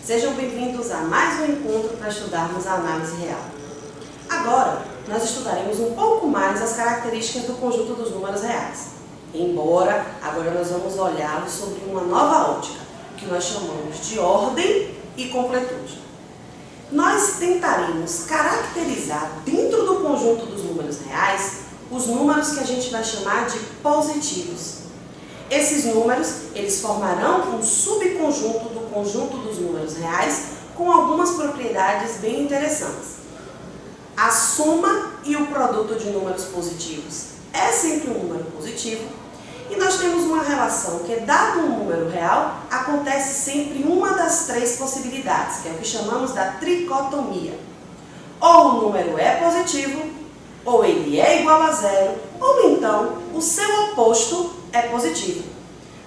Sejam bem-vindos a mais um encontro para estudarmos a análise real. Agora, nós estudaremos um pouco mais as características do conjunto dos números reais. Embora, agora nós vamos olhá-los sobre uma nova ótica, que nós chamamos de ordem e completude. Nós tentaremos caracterizar dentro do conjunto dos números reais os números que a gente vai chamar de positivos. Esses números, eles formarão um subconjunto do conjunto dos números reais com algumas propriedades bem interessantes. A soma e o produto de números positivos é sempre um número positivo e nós temos uma relação que, dado um número real, acontece sempre uma das três possibilidades, que é o que chamamos da tricotomia. Ou o número é positivo, ou ele é igual a zero, ou então o seu oposto é positivo.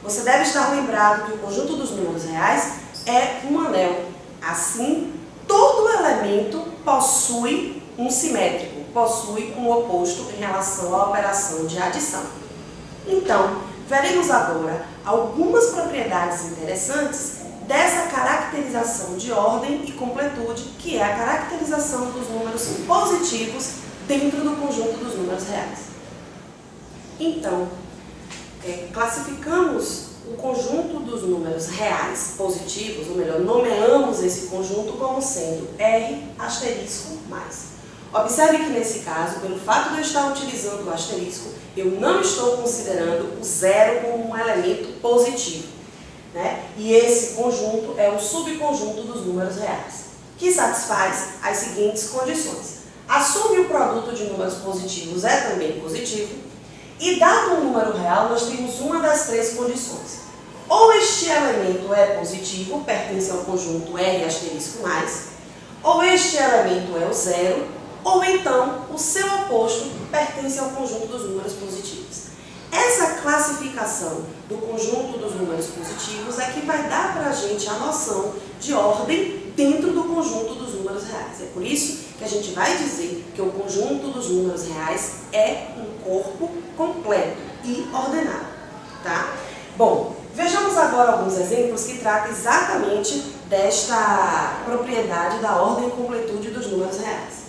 Você deve estar lembrado que o conjunto dos números reais é um anel. Assim, todo elemento possui um simétrico, possui um oposto em relação à operação de adição. Então, veremos agora algumas propriedades interessantes dessa caracterização de ordem e completude, que é a caracterização dos números positivos dentro do conjunto dos números reais. Então, classificamos o conjunto dos números reais positivos, ou melhor, nomeamos esse conjunto como sendo R asterisco mais. Observe que nesse caso, pelo fato de eu estar utilizando o asterisco, eu não estou considerando o zero como um elemento positivo, né? E esse conjunto é o subconjunto dos números reais, que satisfaz as seguintes condições. A soma e o produto de números positivos é também positivo, e dado um número real, nós temos uma das três condições. Ou este elemento é positivo, pertence ao conjunto R asterisco mais, ou este elemento é o zero, ou então o seu oposto pertence ao conjunto dos números positivos. Essa classificação do conjunto dos números positivos é que vai dar para a gente a noção de ordem dentro do conjunto dos números reais. É por isso que a gente vai dizer que o conjunto dos números reais é um corpo completo e ordenado, tá? Bom, vejamos agora alguns exemplos que tratam exatamente desta propriedade da ordem e completude dos números reais.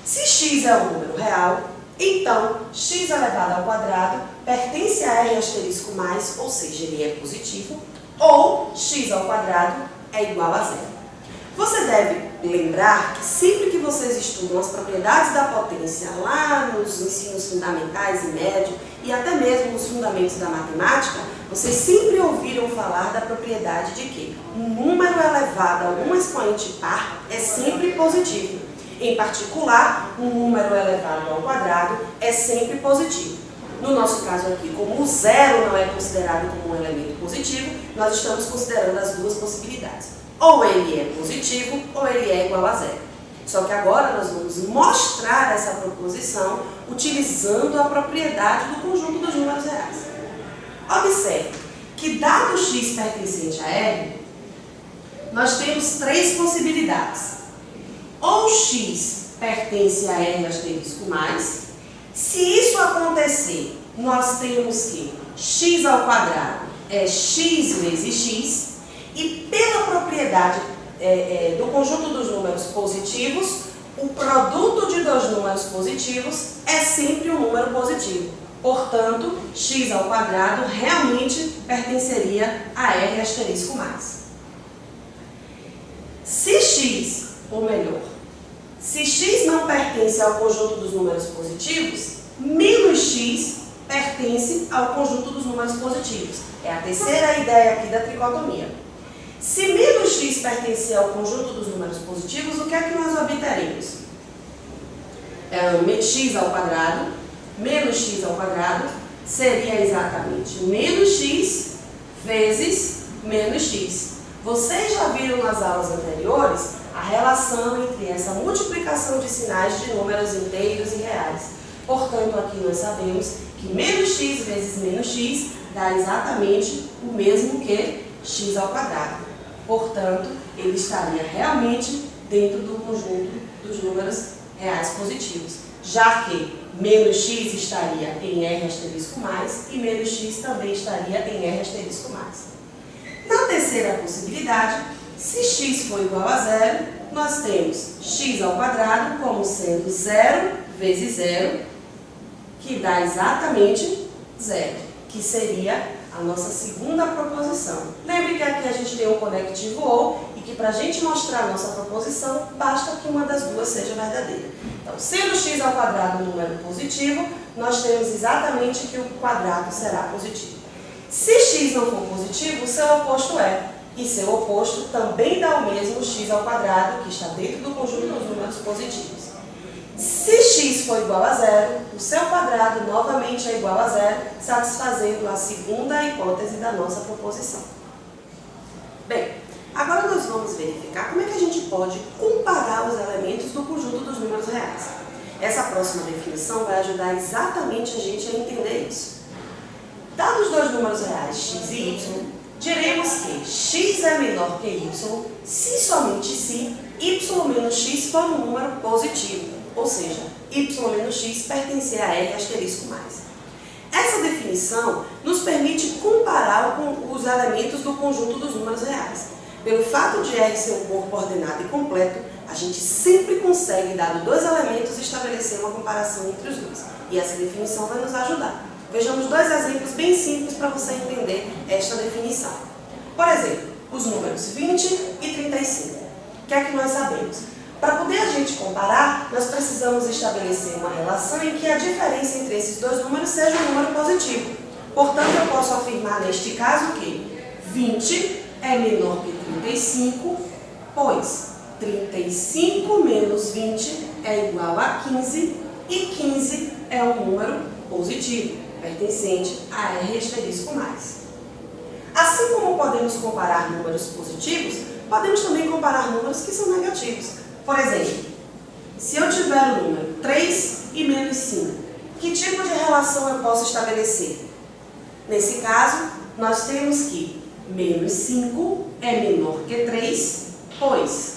Se x é um número real, então x elevado ao quadrado pertence a R asterisco mais, ou seja, ele é positivo, ou x ao quadrado é igual a zero. Você deve lembrar que sempre que vocês estudam as propriedades da potência lá nos ensinos fundamentais e médio e até mesmo nos fundamentos da matemática, vocês sempre ouviram falar da propriedade de que um número elevado a algum expoente par é sempre positivo. Em particular, um número elevado ao quadrado é sempre positivo. No nosso caso aqui, como o zero não é considerado como um elemento positivo, nós estamos considerando as duas possibilidades. Ou ele é positivo, ou ele é igual a zero. Só que agora nós vamos mostrar essa proposição utilizando a propriedade do conjunto dos números reais. Observe que, dado x pertencente a R, nós temos três possibilidades. Ou x pertence a R asterisco mais. Se isso acontecer, nós temos que x ao quadrado é x vezes x. E pela propriedade do conjunto dos números positivos, o produto de dois números positivos é sempre um número positivo. Portanto, x ao quadrado realmente pertenceria a R asterisco mais. Se x, ou melhor, se x não pertence ao conjunto dos números positivos, menos x pertence ao conjunto dos números positivos. É a terceira ideia aqui da tricotomia. Se menos x pertencer ao conjunto dos números positivos, o que é que nós obteremos? X ao quadrado, menos x ao quadrado, seria exatamente menos x vezes menos x. Vocês já viram nas aulas anteriores a relação entre essa multiplicação de sinais de números inteiros e reais. Portanto, aqui nós sabemos que menos x vezes menos x dá exatamente o mesmo que x ao quadrado. Portanto, ele estaria realmente dentro do conjunto dos números reais positivos, já que menos x estaria em R asterisco mais e menos x também estaria em R asterisco mais. Na terceira possibilidade, Se x for igual a zero, nós temos x ao quadrado como sendo 0 vezes 0, que dá exatamente 0, que seria a nossa segunda proposição. Lembre que aqui a gente tem um conectivo ou, e que para a gente mostrar a nossa proposição, basta que uma das duas seja verdadeira. Então, sendo x ao quadrado um número positivo, nós temos exatamente que o quadrado será positivo. Se x não for positivo, o seu oposto é. E seu oposto também dá o mesmo x ao quadrado, que está dentro do conjunto dos números positivos. Se x for igual a zero, o seu quadrado novamente é igual a zero, satisfazendo a segunda hipótese da nossa proposição. Bem, agora nós vamos verificar como é que a gente pode comparar os elementos do conjunto dos números reais. Essa próxima definição vai ajudar exatamente a gente a entender isso. Dados dois números reais, x e y, diremos que x é menor que y se somente se y menos x for um número positivo, ou seja, y menos x pertencer a R asterisco mais. Essa definição nos permite comparar com os elementos do conjunto dos números reais. Pelo fato de R ser um corpo ordenado e completo, a gente sempre consegue, dado dois elementos, estabelecer uma comparação entre os dois. E essa definição vai nos ajudar. Vejamos dois exemplos bem simples para você entender esta definição. Por exemplo, os números 20 e 35. O que é que nós sabemos? Para poder a gente comparar, nós precisamos estabelecer uma relação em que a diferença entre esses dois números seja um número positivo. Portanto, eu posso afirmar neste caso que 20 é menor que 35, pois 35 menos 20 é igual a 15 e 15 é um número positivo, pertencente a R asterisco mais. Assim como podemos comparar números positivos, podemos também comparar números que são negativos. Por exemplo, se eu tiver o número 3 e menos 5, que tipo de relação eu posso estabelecer? Nesse caso, nós temos que menos 5 é menor que 3, pois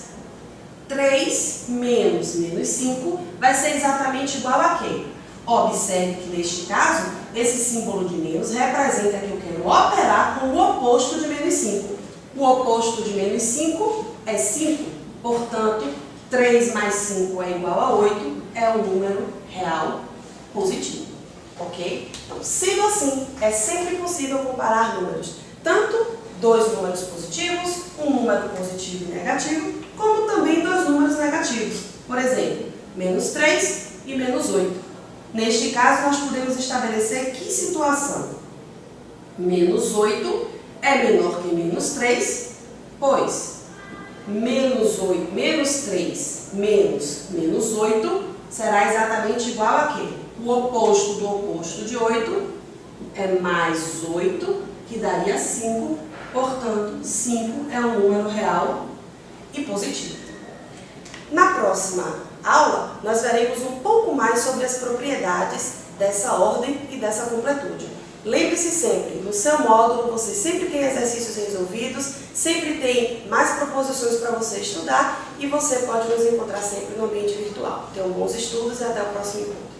3 menos 5 vai ser exatamente igual a quê? Observe que neste caso, esse símbolo de menos representa que eu quero operar com o oposto de menos 5. O oposto de menos 5 é 5, portanto, 3 mais 5 é igual a 8, é um número real positivo, ok? Então, sendo assim, é sempre possível comparar números, tanto dois números positivos, um número positivo e negativo, como também dois números negativos, por exemplo, menos 3 e menos 8. Neste caso, nós podemos estabelecer que situação? Menos 8 é menor que menos 3, pois menos 8, menos 3 menos 8 será exatamente igual a quê? O oposto do oposto de 8 é mais 8, que daria 5, portanto, 5 é um número real e positivo. Na próxima aula, nós veremos um pouco mais sobre as propriedades dessa ordem e dessa completude. Lembre-se sempre, no seu módulo você sempre tem exercícios resolvidos, sempre tem mais proposições para você estudar e você pode nos encontrar sempre no ambiente virtual. Tenham bons estudos e até o próximo encontro.